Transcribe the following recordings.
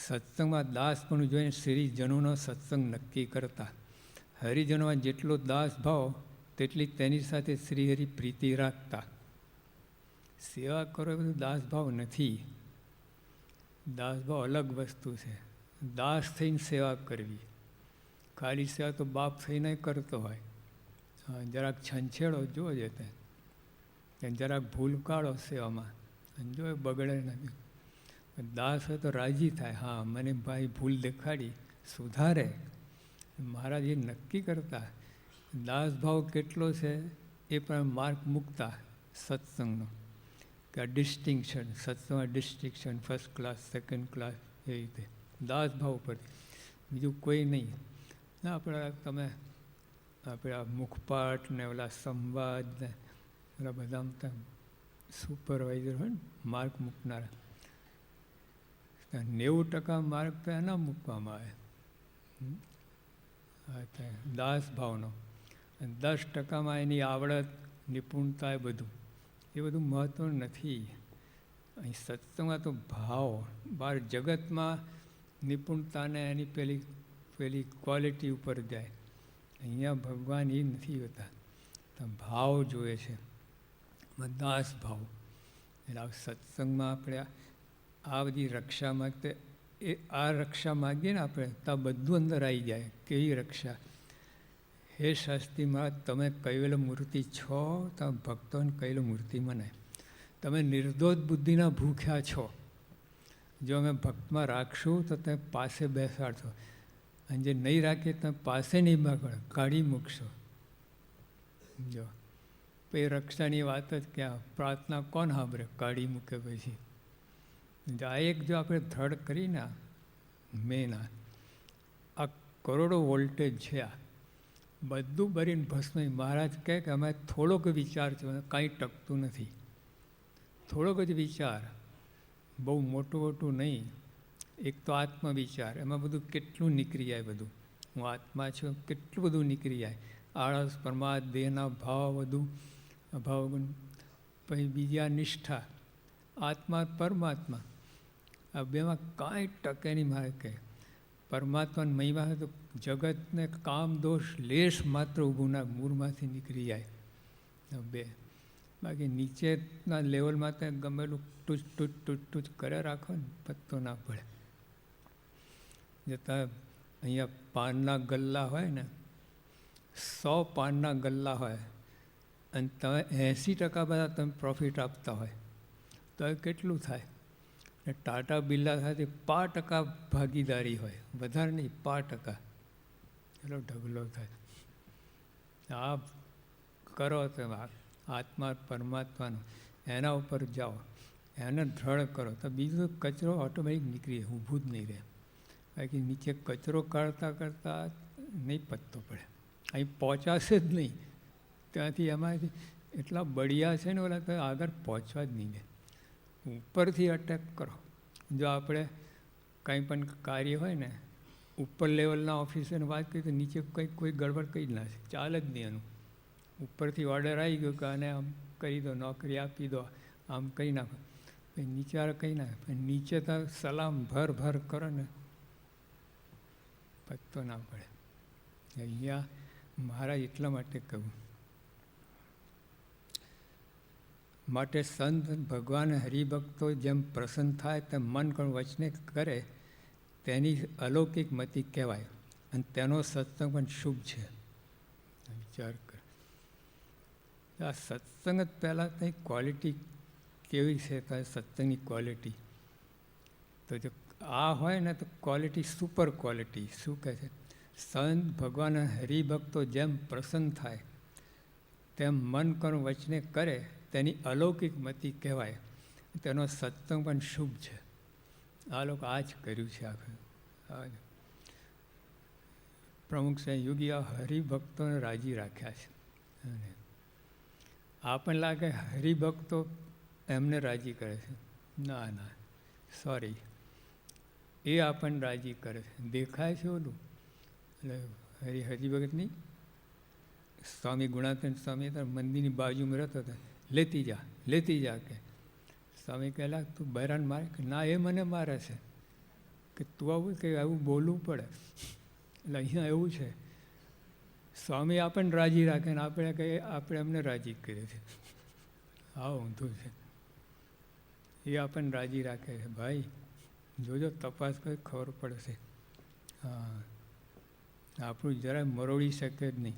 સત્સંગમાં દાસપણું જોઈને શ્રીજનોનો સત્સંગ નક્કી કરતા. હરિજનોમાં જેટલો દાસ ભાવ તેટલી તેની સાથે શ્રીહરિ પ્રીતિ રાખતા. સેવા કરો એ બધું દાસભાવ નથી. દાસભાવ અલગ વસ્તુ છે. દાસ થઈને સેવા કરવી, ખાલી સેવા તો બાપ થઈને કરતો હોય. જરાક છંછેડો જોજે તે, જરાક ભૂલ કાઢો સેવામાં અને જો બગડે નથી. દાસ હોય તો રાજી થાય, હા મને ભાઈ ભૂલ દેખાડી, સુધારે. મહારાજ એ નક્કી કરતા દાસભાવ કેટલો છે એ પણ માર્ક મૂકતા સત્સંગનો, કે આ ડિસ્ટિંક્શન, સત્સંગમાં distinction, first class, second class, એ રીતે દાસભાવ પરથી, બીજું કોઈ નહીં. તમે આપણે આ મુખપાઠ ને ઓલા સંવાદ ને ઓલા બધા સુપરવાઇઝર હોય ને માર્ક મૂકનારા, 90% માર્ક તો એના મૂકવામાં આવે દાસભાવનો. 10%માં એની આવડત, નિપુણતા, એ બધું મહત્ત્વનું નથી. અહીં સત્સંગમાં તો ભાવ, બહાર જગતમાં નિપુણતાને એની પેલી ક્વોલિટી ઉપર જાય. અહીંયા ભગવાન એ નથી હોતા, તો ભાવ જોઈએ છે, દાસ ભાવ. એટલે સત્સંગમાં આપણે આ બધી રક્ષા માગતે, એ આ રક્ષા માગીએ ને આપણે તો બધું અંદર આવી જાય. કેવી રક્ષા? હે શાસ્ત્રી મહારાજ, તમે કૈવલ્ય મૂર્તિ છો, તમે ભક્તોને કૈવલ્ય મૂર્તિ મને. તમે નિર્દોષ બુદ્ધિના ભૂખ્યા છો. જો અમે ભક્તમાં રાખશું તો તમે પાસે બેસાડશો, અને જે નહીં રાખીએ તમે પાસે નહીં બગડ, કાઢી મૂકશો. જો એ રક્ષાની વાત જ ક્યાં? પ્રાર્થના કોણ સાંભળે? કાઢી મૂકે પછી. આ એક જો આપણે દ્રઢ કરીને મેન આ કરોડો વોલ્ટેજ છે, આ બધું ભરીને ભસ્મ. મહારાજ કહે કે અમે થોડોક વિચાર છે, કાંઈ ટકતું નથી. થોડોક જ વિચાર, બહુ મોટું નહીં. એક તો આત્મવિચાર, એમાં બધું કેટલું નીકળી જાય. બધું હું આત્મા છું કેટલું બધું નીકળી જાય. આળસ, પ્રમાદ, દેહના ભાવ, બધું અભાવ. પછી બીજી આ નિષ્ઠા, આત્મા પરમાત્મા, આ બેમાં કાંઈ ટકે નહીં. મારે કહે પરમાત્માની મહિમા હોય તો જગતને કામ દોષ લેશ માત્ર ઊભું ના, મૂળમાંથી નીકળી જાય બે. બાકી નીચેના લેવલમાં તો ગમેલું ટૂચ કરે રાખો ને, પત્તો ના પડે. જતાં અહીંયા પાનના ગલ્લા હોય ને, 100 પાનના ગલ્લા હોય અને તમે 80% બધા તમે પ્રોફિટ આપતા હોય તો એ કેટલું થાય? ને ટાટા બિરલા સાથે 5% ભાગીદારી હોય, વધારે નહીં, 5%. એટલો ઢગલો થાય. આ કરો તમે આત્મા પરમાત્માનો, એના ઉપર જાઓ, એને દ્રઢ કરો તો બીજો કચરો ઓટોમેટિક નીકળી, ઊભું જ નહીં રહે. બાકી નીચે કચરો કાઢતા નહીં પત્તો પડે, અહીં પહોંચાશે જ નહીં. ત્યાંથી એમાંથી એટલા બળિયા છે ને ઓલા, તો આગળ પહોંચવા જ નહીં દે. ઉપરથી અટેક કરો. જો આપણે કંઈ પણ કાર્ય હોય ને, ઉપર લેવલના ઓફિસરને વાત કરીએ તો નીચે કોઈ ગડબડ કરી જ ના છે, ચાલે જ નહીં. એનું ઉપરથી ઓર્ડર આવી ગયો કે આને આમ કરી દો, નોકરી આપી દો, આમ કરી નાખો. પછી નીચે કંઈ ના, નીચે તો સલામ ભર કરો ને, પત્તો ના પડે. અહીંયા મહારાજ એટલા માટે કહ્યું, માટે સંત ભગવાન હરિભક્તો જેમ પ્રસન્ન થાય તેમ મન કર્મ વચને કરે તેની અલૌકિક મતિ કહેવાય, અને તેનો સત્સંગ પણ શુભ છે. વિચાર કર, આ સત્સંગ જ પહેલાં કંઈ ક્વોલિટી કેવી છે? તો સત્સંગની ક્વોલિટી તો જો આ હોય ને તો ક્વોલિટી સુપર ક્વોલિટી. શું કહે છે? સંત ભગવાન હરિભક્તો જેમ પ્રસન્ન થાય તેમ મન કર્મ વચને કરે તેની અલૌકિક મતિ કહેવાય, તેનો સત્સંગ પણ શુભ છે. આ લોકો આ જ કર્યું છે. આપણે પ્રમુખ સાહેબ યોગી આ હરિભક્તોને રાજી રાખ્યા છે. આપણને લાગે હરિભક્તો એમને રાજી કરે છે. ના, સોરી, એ આપણને રાજી કરે છે. દેખાય છે ઓલું, એટલે હરિભગત નહીં. સ્વામી ગુણાતીન સ્વામી મંદિરની બાજુમાં રહેતો હતા, લેતી જા કે સ્વામી કહેલા તું બહેરાન મારે કે ના, એ મને મારે છે. કે તું આવું કે આવું બોલવું પડે. એટલે અહીંયા એવું છે, સ્વામી આપણને રાજી રાખે ને આપણે કહીએ આપણે એમને રાજી કરીએ છીએ. હા ઊંધું છે. એ આપણને રાજી રાખે છે, ભાઈ જોજો તપાસ કરી ખબર પડશે. હા, આપણું જરાય મરોડી શકે જ નહીં.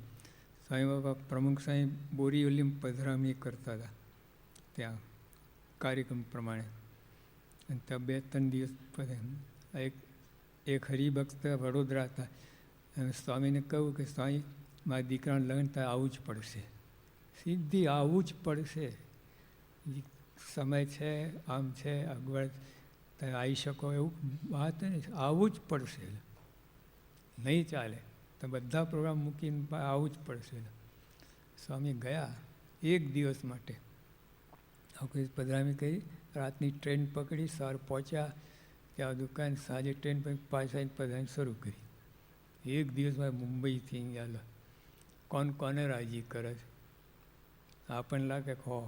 સ્વામી બાબા પ્રમુખ સાહેબ બોરીવલીમ પધરામણી કરતા હતા ત્યાં કાર્યક્રમ પ્રમાણે. અને ત્યાં 2-3 દિવસ પછી એક હરિભક્ત વડોદરા હતા. અને સ્વામીને કહ્યું કે સ્વામી મારા દીકરાનું લગ્ન થાય આવવું જ પડશે. સીધી આવવું જ પડશે, સમય છે, આમ છે, અગવડ તમે આવી શકો એવું વાત નહીં, આવવું જ પડશે. નહીં ચાલે તો બધા પ્રોગ્રામ મૂકીને આવવું જ પડશે. સ્વામી ગયા 1 દિવસ માટે. ઓફિસ પધરામણી કરી, રાતની ટ્રેન પકડી, સવાર પહોંચ્યા ત્યાં દુકાન, સાંજે ટ્રેન પર પાછા પધરામણી શરૂ કરી. 1 દિવસમાં મુંબઈથી અહીંયા કોણ કોને રાજી કરે છે. આપણને લાગે કે હો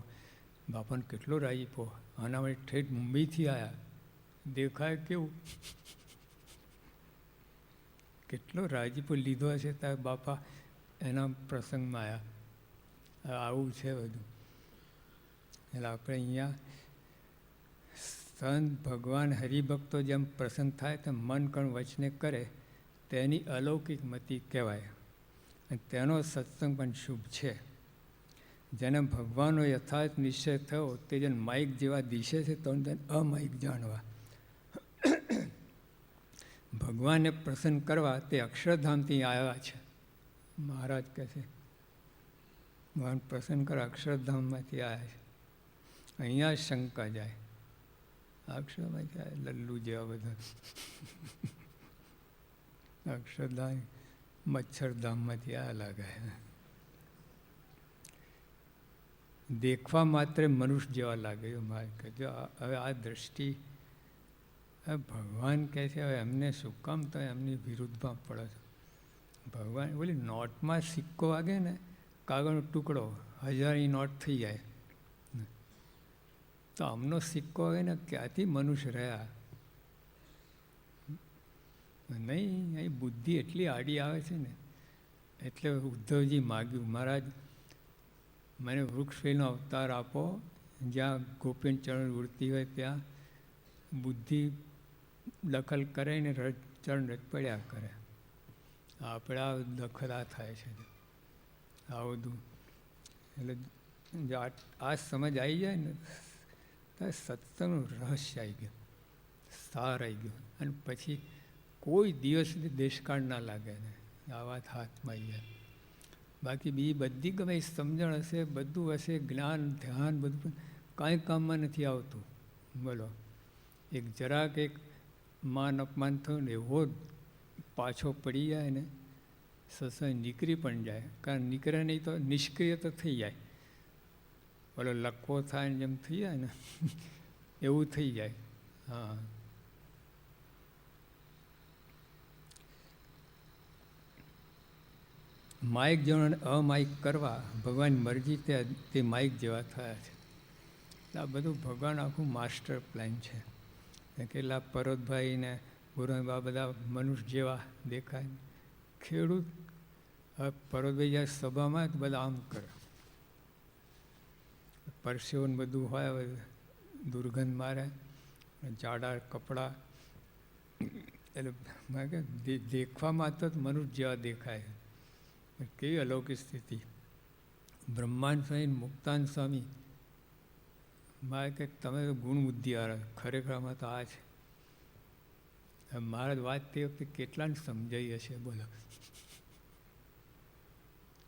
બાપાને કેટલો રાજીપો, આના માટે ઠેઠ મુંબઈથી આવ્યા, દેખાય કેવું, કેટલો રાજીપો લીધો હશે ત્યાં બાપા એના પ્રસંગમાં આવ્યા. આવું છે બધું. એટલે આપણે અહીંયા સંત ભગવાન હરિભક્તો જેમ પ્રસન્ન થાય તેમ મન કણ વચને કરે તેની અલૌકિક મતિ કહેવાય. અને તેનો સત્સંગ પણ શુભ છે. જેને ભગવાનનો યથાર્થ નિશ્ચય થયો તે જેને માઇક જેવા દિશે છે તો તેને અમાઇક જાણવા. ભગવાનને પ્રસન્ન કરવા તે અક્ષરધામથી આવ્યા છે. મહારાજ કહે છે ભગવાન પ્રસન્ન કરવા અક્ષરધામમાંથી આવ્યા છે. અહીંયા શંકા જાય, અક્ષરમાં જાય લલ્લુ જેવા બધા. અક્ષરધામ મચ્છરધામમાંથી આ લાગે. દેખવા માત્ર મનુષ્ય જેવા લાગે. મારે કહેજો હવે આ દ્રષ્ટિ ભગવાન કહે છે હવે એમને શું કામ તો એમની વિરુદ્ધમાં પડે છે. ભગવાન બોલી નોટમાં સિક્કો વાગે ને, કાગળનો ટુકડો 1000ની નોટ થઈ જાય તો આમનો સિક્કો વાગે ને ક્યાંથી મનુષ્ય રહ્યા નહીં. અહીં બુદ્ધિ એટલી આડી આવે છે ને. એટલે ઉદ્ધવજી માગ્યું, મહારાજ મને વૃક્ષવેલનો અવતાર આપો, જ્યાં ગોપીન ચરણ વૃત્તિ હોય ત્યાં બુદ્ધિ દખલ કરે ને ચરણ પડ્યા કરે. આપણે આ દખલ આ થાય છે આ બધું. એટલે આ સમજ આવી જાય ને તો સત્સંગનું રહસ્ય આવી ગયું, સાર આવી ગયું. અને પછી કોઈ દિવસ દેશકાળ ના લાગે ને આ વાત હાથમાં આવી જાય. બાકી બીજી બધી ગમે સમજણ હશે, બધું હશે, જ્ઞાન ધ્યાન બધું કાંઈ કામમાં નથી આવતું. બોલો, એક જરાક એક માન અપમાન થયું ને એવો પાછો પડી જાય ને સત્સંગ નીકળી પણ જાય. કારણ નીકળે નહીં તો નિષ્ક્રિય તો થઈ જાય. બોલો લખવો થાય ને જેમ થઈ જાય ને એવું થઈ જાય. હા, માઇક જેવા અમાઇક કરવા ભગવાનની મરજી તે માઇક જેવા થયા છે. આ બધું ભગવાન આખું માસ્ટર પ્લાન છે. કેટલા પરોતભાઈ ને ગુરુબા બધા મનુષ્ય જેવા દેખાય. ખેડૂત હવે પરોતભાઈ જ્યારે સભામાં બધા આમ કરે, પરસેવો ને બધું હોય, દુર્ગંધ મારે, જાડા કપડાં, એટલે દેખવામાં તો મનુષ્ય જેવા દેખાય. કેવી અલૌકિક સ્થિતિ. બ્રહ્માંડ સ્વામી, મુક્તાન સ્વામી મારે કે તમે તો ગુણ બુદ્ધિ આ ખરેખર આમાં તો આ છે. મારા વાત તે વખતે કેટલાને સમજાઈ હશે. બોલો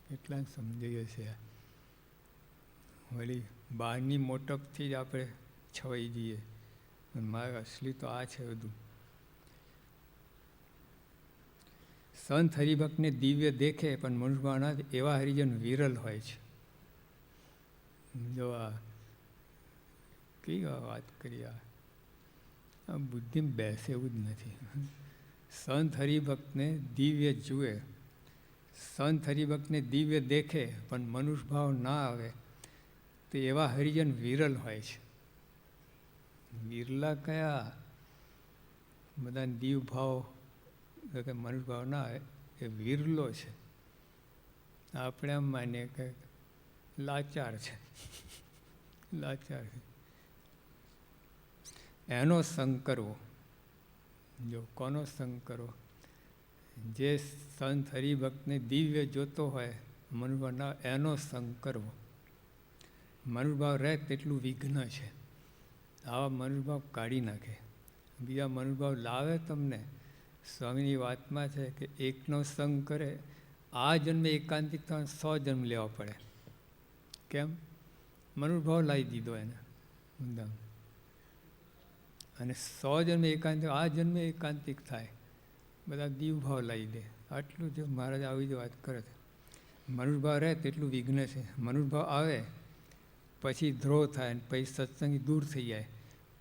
કેટલાને સમજાઈ હશે. વળી બહારની મોટપથી જ આપણે છવાઈ જઈએ. મારે અસલી તો આ છે બધું. સંત હરિભક્તને દિવ્ય દેખે પણ મનુષ્યમાં એવા હરિજન વિરલ હોય છે. જો આ કેવી વાત કરી, આ બુદ્ધિમાં બેસે એવું જ નથી. સંત હરિભક્તને દિવ્ય જુએ, સંત હરિભક્તને દિવ્ય દેખે પણ મનુષ્ય ભાવ ના આવે તો એવા હરિજન વિરલ હોય છે. વિરલા કયા? બધાને દીવ ભાવ કે મનુષ્ય ભાવ ના આવે એ વિરલો છે. આપણે એમ માનીએ કે લાચાર છે, લાચાર છે. એનો સંગ કરવો. જો કોનો સંગ કરવો? જે સંત હરિભક્તને દિવ્ય જોતો હોય મનુભાવના, એનો સંગ કરવો. મનુભાવ રહે તેટલું વિઘ્ન છે. આવા મનુભાવ કાઢી નાખે. બીજા મનુભાવ લાવે તમને. સ્વામીની વાતમાં છે કે એકનો સંગ કરે, આ જન્મે એકાંતિક 100 જન્મ લેવા પડે. કેમ? મનુભાવ લાવી દીધો એને ઊંધા. અને 100 જન્મે એકાંતિક, આ જન્મે એકાંતિક થાય, બધા દીવભાવ લાવી દે. આટલું જ મહારાજ આવી જ વાત કરે છે. મનુભાવ રહે તેટલું વિઘ્ન છે. મનુભાવ આવે પછી ધ્રોહ થાય, પછી સત્સંગી દૂર થઈ જાય.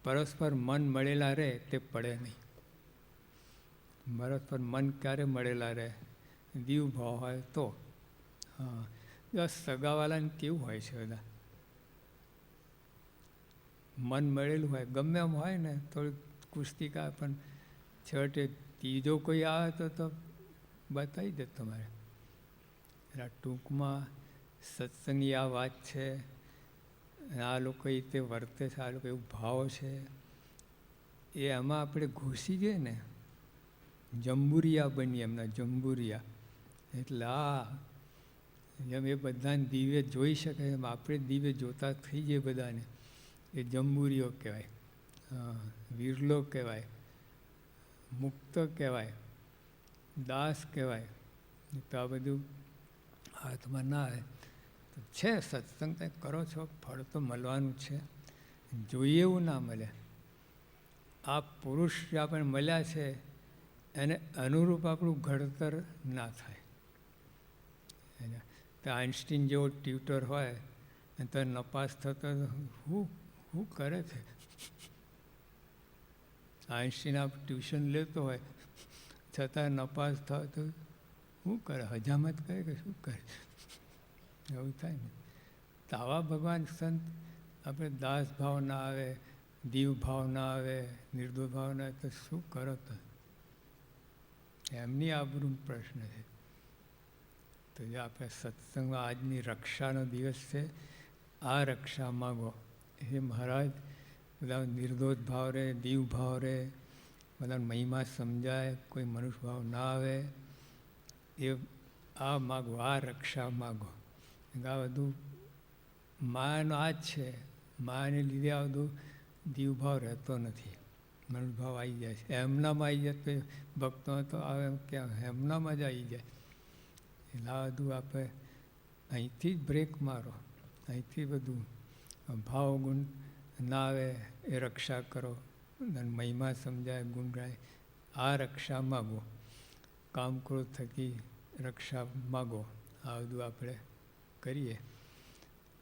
પરસ્પર મન મળેલા રહે તે પડે નહીં. પરસ્પર મન ક્યારે મળેલા રહે? દીવભાવ હોય તો. હા, બસ સગાવાલાને કેવું હોય છે બધા, મન મળેલું હોય, ગમે એમ હોય ને થોડીક કુસ્તિકા, પણ છેવટે ત્રીજો કોઈ આવે તો બતાવી દે તમારે. એટલે ટૂંકમાં સત્સંગની આ વાત છે. આ લોકો એ રીતે વર્તે છે, આ લોકો એવું ભાવ છે, એ એમાં આપણે ઘૂસી જઈએ ને, જંબુરિયા બનીએ એમના, જંબુરિયા. એટલે જેમ એ બધાને દિવ્ય જોઈ શકે એમ આપણે દિવ્ય જોતા થઈ જઈએ બધાને, એ જંબુરીઓ કહેવાય, વિરલો કહેવાય, મુક્ત કહેવાય, દાસ કહેવાય. તો આ બધું હાથમાં ના આવે તો છે. સત્સંગ કંઈ કરો છો, ફળ તો મળવાનું છે. જોઈએ એવું ના મળે. આ પુરુષ જે આપણે મળ્યા છે એને અનુરૂપ આપણું ઘડતર ના થાય. તો આઇન્સ્ટીન જેવો ટ્યુટર હોય અને તો નપાસ થતો શું કરે છે? આઇન્સ્ટીન આપ ટ્યુશન લેતો હોય છતાં નપાસ થાય તો શું કરે? હજામત કરે કે શું કરે? એવું થાય ને. તો આવા ભગવાન સંત આપણે દાસ ભાવ ના આવે, દીવ ભાવ ના આવે, નિર્દોષ ભાવ ના આવે તો શું કરો? તો એમની આબરૂનો પ્રશ્ન છે. તો જે આપણે સત્સંગમાં આજની રક્ષાનો દિવસ છે, આ રક્ષા માગો. એ મહારાજ બધા નિર્દોષ ભાવ રહે, દીવ ભાવ રહે, બધાને મહિમા સમજાય, કોઈ મનુષ્ય ભાવ ના આવે. એ આ માગો, આ રક્ષા માગો. આ બધું માયાનો આ જ છે. માયાને લીધે આ બધું દીવભાવ રહેતો નથી, મનુભાવ આવી જાય છે. એમનામાં આવી જાય તો ભક્તો તો આવે ક્યાં, એમનામાં જ આવી જાય. એટલે આ બધું આપણે અહીંથી જ બ્રેક મારો, અહીંથી બધું ભાવ ગુણ ના આવે એ રક્ષા કરો, અને મહિમા સમજાય, ગુણ ગાય, આ રક્ષા માગો. કામ ક્રોધ થકી રક્ષા માગો. આ બધું આપણે કરીએ.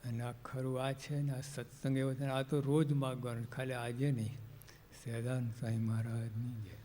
અને આ ખરું આ છે ને, આ સત્સંગ એવો છે ને, આ તો રોજ માગવાનું, ખાલી આજે નહીં. સહજાનંદ સ્વામી મહારાજની જય.